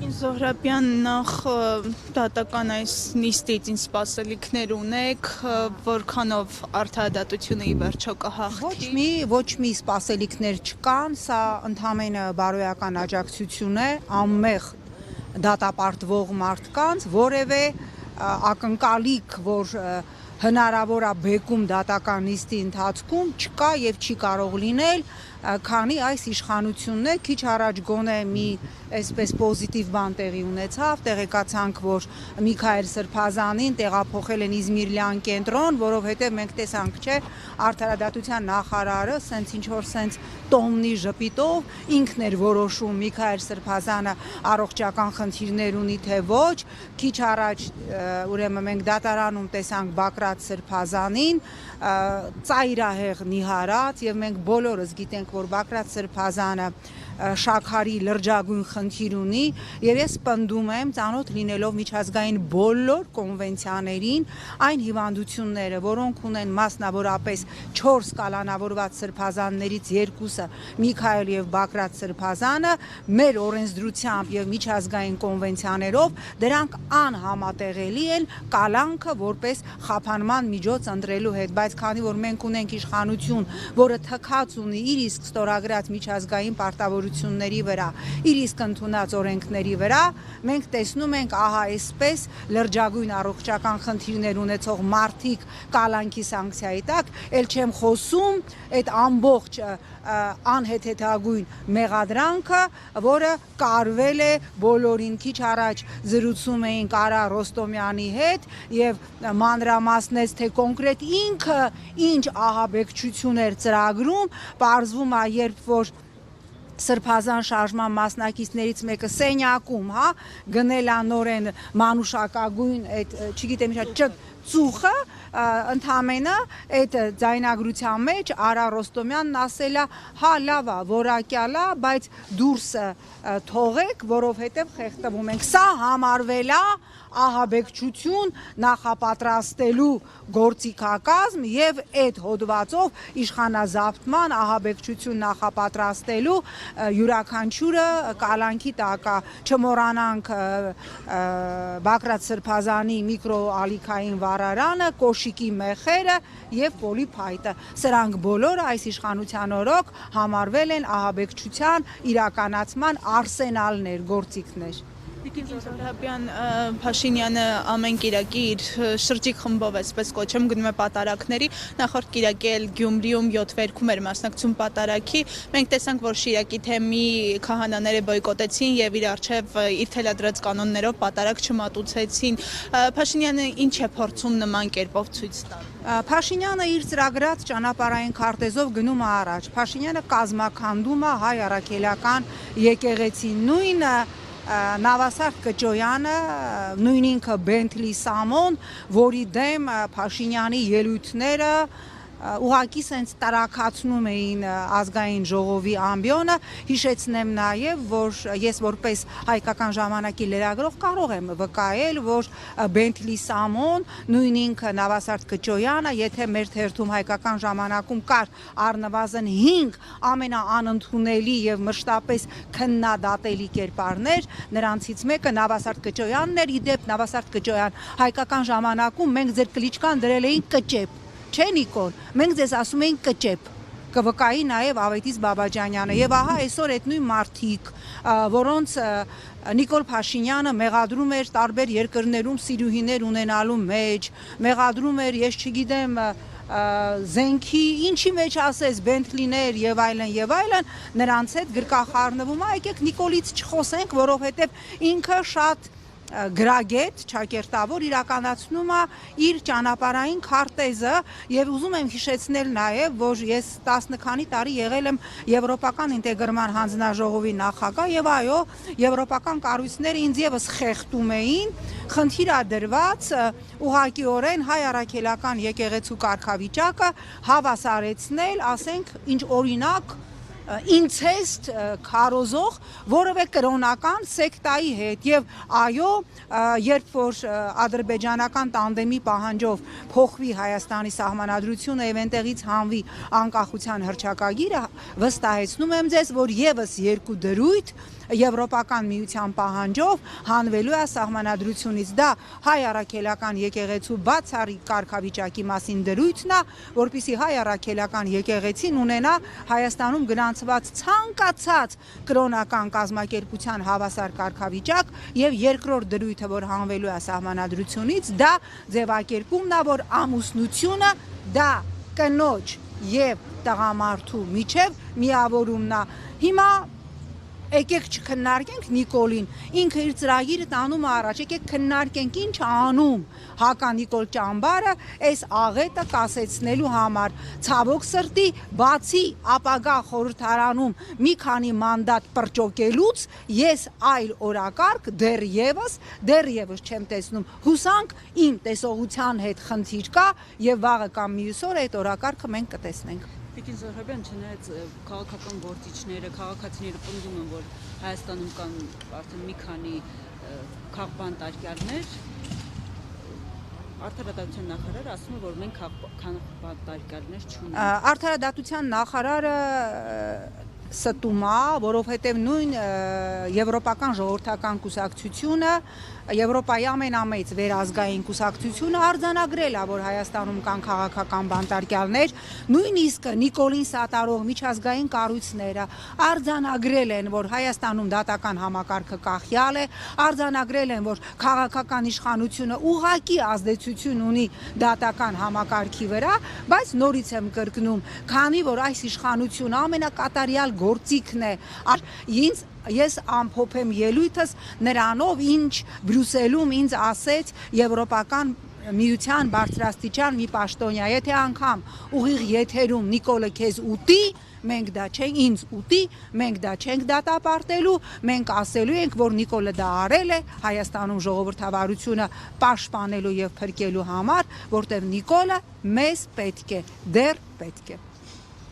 Զոհրաբյան, նախ դատական այս նիստից ինչ սպասելիքներ ունեք, որքանով արդարադատությունը ի վերջո կհաղթի։ Ոչ մի սպասելիքներ չկան, սա ընդամենը բարոյական աջակցություն է անմեղ դատապարտվող մարդկանց, որևէ ակնկալիք, որ հնարավոր է բեկում դատական նիստի ընթացքում չկա եւ չի կարող լինել, քանի այս իշխանությունն է քիչ առաջ գոնե մի այսպես պոզիտիվ բան տեղի ունեցավ, տեղեկացանք, որ Միքայել Սրբազանին տեղափոխել են Իզմիրլյան կենտրոն, որովհետև մենք տեսանք, չէ, արդարադատության նախարարը սենց ինչ որ սենց տոմնի ժպիտով ինքն էր որոշում Միքայել Սրբազանը առողջական խնդիրներ ունի թե ոչ, քիչ առաջ ուրեմն մենք դատարանում տեսանք Բակրատ Սրբազանին, ծայրահեղ նիհարած եւ մենք բոլորս գիտենք, որ Բակրատ Սրբազանը շաքարի լրջագույն խնդիր ունի եւ ես պնդում եմ ծանոթ լինելով միջազգային բոլոր կոնվենցիաներին այն հիվանդությունները, որոնք ունեն մասնավորապես 4 կալանավորված սրբազաններից երկուսը Միքայել եւ Բակրատ Սրբազանը մեր օրենսդրությամբ եւ միջազգային կոնվենցիաներով դրանք անհամատեղելի են կալանքը որպես խափանման միջոց ընտրելու հետ, բայց քանի որ մենք ունենք իշխանություն, որը թքած ունի իր իսկ ստորագրած միջազգային պարտավորությունների վրա, իր իսկ ընդունած օրենքների վրա, մենք տեսնում ենք ահա այսպես լրջագույն առողջական խնդիրներ ունեցող մարդիկ կալանքի սանկցիայի տակ, ել չեմ խոսում այդ ամբողջ անհեթեթագույն մեղադրանքը, որը կարվել է բոլորին քիչ առաջ զրուցում էինք Արա Ռոստոմյանի հետ եւ մանրամասնեց թե կոնկրետ ինքը ինչ ահաբեկչություն էր ծրագրում, պարզվում է երբ որ Սրբազան շարժման մասնակիցներից մեկը սենյակում, հա, գնել է նորեն մանուշակագույն այդ, չգիտեմ ինչ, ծուխը, ընդամենը այդ ձայնագրության մեջ Արա Ռոստոմյանն ասել է, հա լավ է, որակյալ է, բայց դուրսը թողեք, որովհետև խեղդվում ենք։ Սա համարվել է ահաբեկչություն նախապատրաստելու գործիքակազմ եւ այդ հոդվածով իշխանազավթման ահաբեկչություն նախապատրաստելու յուրաքանչյուրը կալանքի տակ է, չմոռանանք Բակրատ Սրբազանի միկրոալիքային վառարանը, կոշիկի մեխերը եւ պոլիփայտը, սրանք բոլորը այս իշխանության օրոք համարվել են ահաբեկչության իրականացման արսենալներ, գործիքներ։ Զոհրաբյան, Փաշինյանը ամեն կիրակի իր շրջիկ խմբով այսպես կոչեմ գնում է պատարակների, նախորդ կիրակի էլ Գյումրիում 7 վերքում էր մասնակցում պատարակի, մենք տեսանք, որ Շիրակի թեմի քահանաները բոյկոտեցին եւ իր արչեւ իր թելադրած կանոններով պատարակ չմատուցեցին, Փաշինյանը ինչ է փորձում նման կերպով ցույց տալ։ Փաշինյանը իր ծրագրած ճանապարհային քարտեզով գնում է առաջ, Փաշինյանը կազմաքանդում է հայ առաքելական եկեղեցին, նույն Նավասարդ Կճոյանը, նույն ինքը Բենթլի Սամոն, որի դեմ Փաշինյանի ելույթները ուղղակի սենց տարակացնում էին ազգային ժողովի ամբիոնը, հիշեցնեմ նաև, որ ես որպես հայկական ժամանակի լրագրող կարող եմ վկայել, որ Բենթլի Սամոն, նույն ինքը Նավասարդ Կճոյանը, եթե մեր թերթում հայկական ժամանակում կար առնվազն 5 ամենաանընդունելի եւ մշտապես քննադատելի կերպարներ, նրանցից մեկը Նավասարդ Կճոյանն էր, իդեպ Նավասարդ Կճոյան, հայկական ժամանակում մենք ձեր կլիչկան դրել էինք Կճեպ, չէ Նիկոլ, մենք ձեզ ասում էինք Կճեպ, կվկայի նաև Ավետիս Բաբաջանյանը եւ ահա այսօր այդ նույն մարդիկ, որոնց Նիկոլ Փաշինյանը մեղադրում էր տարբեր երկրներում սիրուհիներ ունենալու մեջ, մեղադրում էր, ես չգիտեմ, զենքի, ինչի մեջ ասես Բենթլիներ եւ այլն, նրանց հետ գրկախառնվում է, եկեք Նիկոլից չխոսենք, որովհետեւ ինքը շատ գրագետ, ճակերտավոր իրականացնում է իր ճանապարհային քարտեզը եւ ուզում եմ հիշեցնել նաեւ, որ ես 10 քանի տարի եղել եմ Եվրոպական ինտեգրման հանձնաժողովի նախագահ եւ այո, եվրոպական կառույցները ինձ եւս խեղդում էին, խնդիր է դրված ուղղակիորեն հայ առաքելական եկեղեցու կարգավիճակը հավասարեցնել, ասենք, ինչ օրինակ ինցեստ քարոզող որևէ կրոնական սեկտայի հետ եւ այո երբ որ ադրբեջանական տանդեմի պահանջով փոխվի Հայաստանի սահմանադրությունը եւ այնտեղից հանվի անկախության հռչակագիրը վստահեցնում եմ ձեզ որ եւս երկու դրույթ Եվրոպական միության պահանջով հանվելու է սահմանադրությունից։ Դա հայ առաքելական եկեղեցու բացառիկ կարգավիճակի մասին դրույթն է, որպեսզի հայ առաքելական եկեղեցին ունենա Հայաստանում գրանցված ցանկացած կրոնական կազմակերպության հավասար կարգավիճակ, եւ երկրորդ դրույթը, որ հանվելու է սահմանադրությունից, դա ձևակերպումն է, որ ամուսնությունը դա կնոջ եւ տղամարդու միջև միավորումն է։ Հիմա եկեք չքննարկենք Նիկոլին, ինքը իր ծրագիրը տանում է առաջ, եկեք քննարկենք ինչ անում Հակա-Նիկոլ Ճամբարը այս աղետը կասեցնելու համար։ Ցավոք սրտի, բացի ապագա խորհրդարանում մի քանի մանդատ պրճոկելուց, ես այլ օրակարգ դեռևս չեմ տեսնում։ Հուսանք իմ տեսողության հետ խնդիր կա եւ վաղը կամ մյուս օրը այդ օրակարգը մենք կտեսնենք։ Տիկին Զոհրաբյան, չնայած քաղաքական գործիչները, քաղաքացիները պնդում են, որ Հայաստանում կան արդեն մի քանի քաղբանտարկյալներ, Արդարադատության նախարարը ասում է, որ մենք քաղբանտարկյալներ չունենք։ Արդարադատության նախարարը ստում է, որովհետև նույն Եվրոպական ժողովրդական կուսակցությունը, Եվրոպայի ամենամեծ վերազգային կուսակցությունը արձանագրել է, որ Հայաստանում կան քաղաքական բանտարկյալներ, նույնիսկ Նիկոլին սատարող միջազգային կառույցները արձանագրել են, որ Հայաստանում դատական համակարգը կախյալ է, արձանագրել են, որ քաղաքական իշխանությունը ուղղակի ազդեցություն ունի դատական համակարգի վրա, բայց նորից եմ կրկնում, քանի որ այս իշխանությունը ամենակատարյալ գործիքն է, ես ամփոփեմ ելույթս նրանով, ինչ Բրյուսելում ինձ ասեց Եվրոպական միության բարձրաստիճան մի պաշտոնյա, եթե անգամ ուղիղ եթերում Նիկոլը քեզ ուտի, մենք դա չենք, ինձ ուտի, մենք դա չենք դատապարտելու, մենք ասելու ենք, որ Նիկոլը դա արել է Հայաստանում ժողովրդավարությունը պաշտպանելու եւ փրկելու համար, որտեղ Նիկոլը մեզ պետք է, դեռ պետք է։